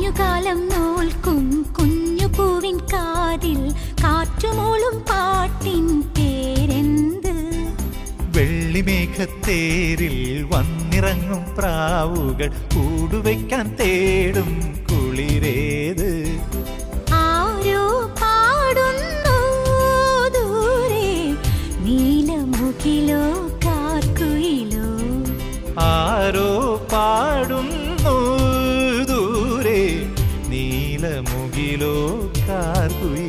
മഞ്ഞുകാലം നോൽക്കും കുഞ്ഞു പൂവിൻ കാതിൽ കാറ്റുമൂളും പാട്ടിൻ പേരെന്ത്? വെള്ളിമേഘത്തേരിൽ വന്നിറങ്ങും പ്രാവുകൾ കൂടുവയ്ക്കാൻ തേടും കുളിരേത്? ആരോ പാടുന്നു ദൂരെ, നീലമുകിലോ കാർക്കുയിലോ? ആരോ പാടുന്നു ദൂരെ, നീലമുകിലോ കാർക്കുയിലോ?